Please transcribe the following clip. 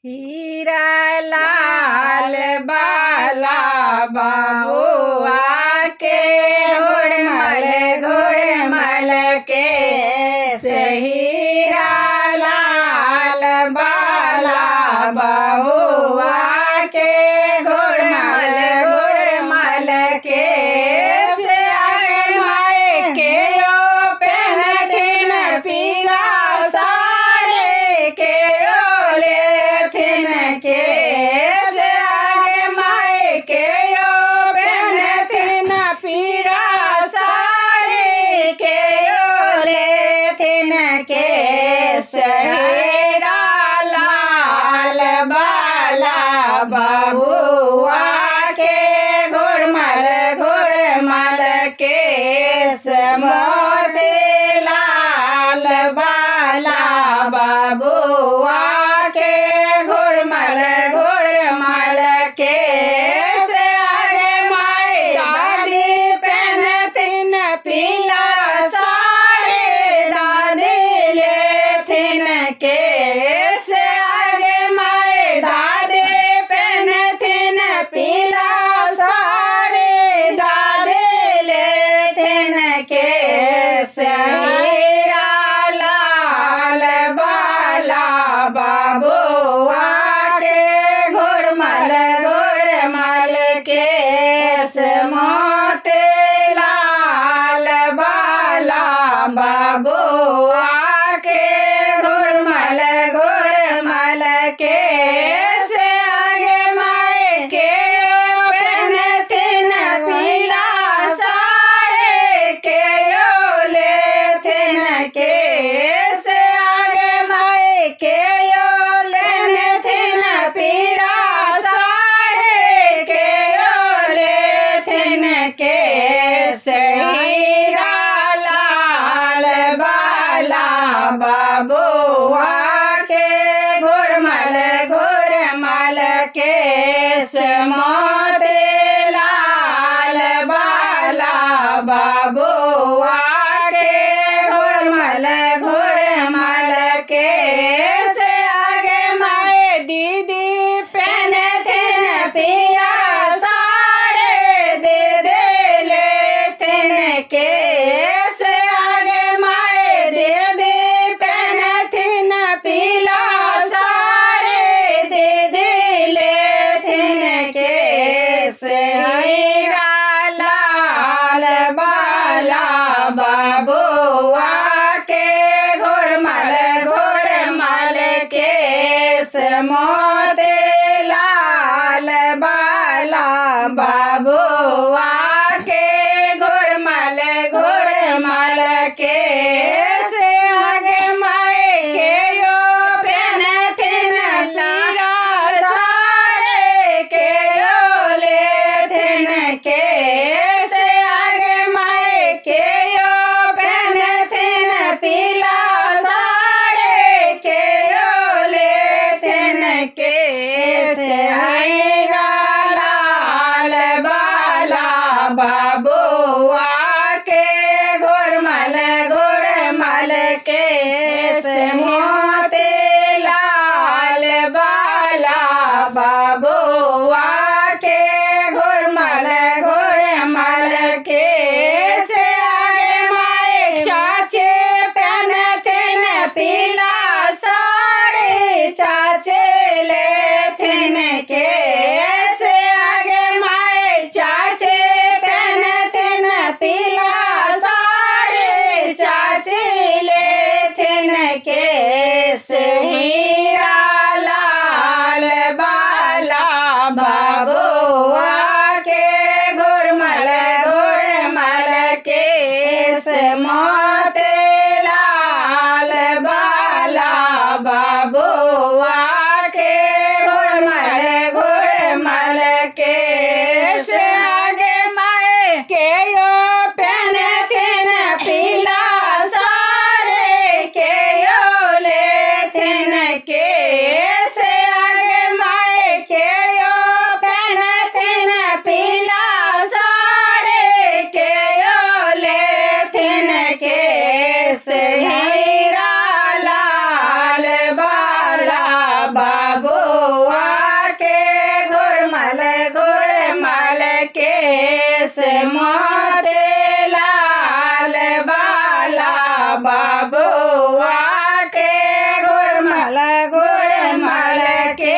हीरा लाल बाला बाबुआ के घुड़मल के से हीरा लाल बाला बाबुआ के घुड़मल के से आगे माए के ओ पहनथिन पीला साड़ी के के से आगे माए के ओ पहनथिन पीड़ा साड़ी के ओ लेथिन के हीरा लाल बाला बाबुआ के घुड़मल के मोती लाल बाला बाबुआ के घुड़मल के से आगे माई दादी पहनथिन पीला साड़ी दादी लेथिन के से आगे माई दादी पहनथिन पीला साड़ी दादी लेथिन के से हीरा लाल बाला बाबुआ के घुड़मल के मोती लाल बाला बाबुआ के घुड़मल के से आगे माए के पहनथिन पीला साड़ी के ओ लेथिन के से आगे माए के ओ लेथिन पीला साड़ी के ओ लेथिन के से हीरा लाल बाला बाबुआ के घुड़मल के से मोती लाल बाला बाबुआ के घुड़मल के से आगे माए दीदी पहनथिन पिया साड़ी दीदी लेथिन के से आगे माए दीदी पहनथिन पीला साड़ी दीदी लेथिन के से हीरा लाल बाला बाबुआ के घुड़मल के से मोती लाल बाला बाबुआ के घुड़मल के से आगे माए के ओ पहनथिन पीला साड़ी के ओ लेथिन के से आगे माए के ओ पहनथिन पीला साड़ी के ओ लेथिन के से हीरा लाल बाला बाबुआ के घुड़मल के से मोती लाल बाला बाबुआ के घुड़मल के से आगे माए चाचे पहनथिन पीला साड़ी चाचे ले मोते लाल बाला बबुआ के गुड़मल के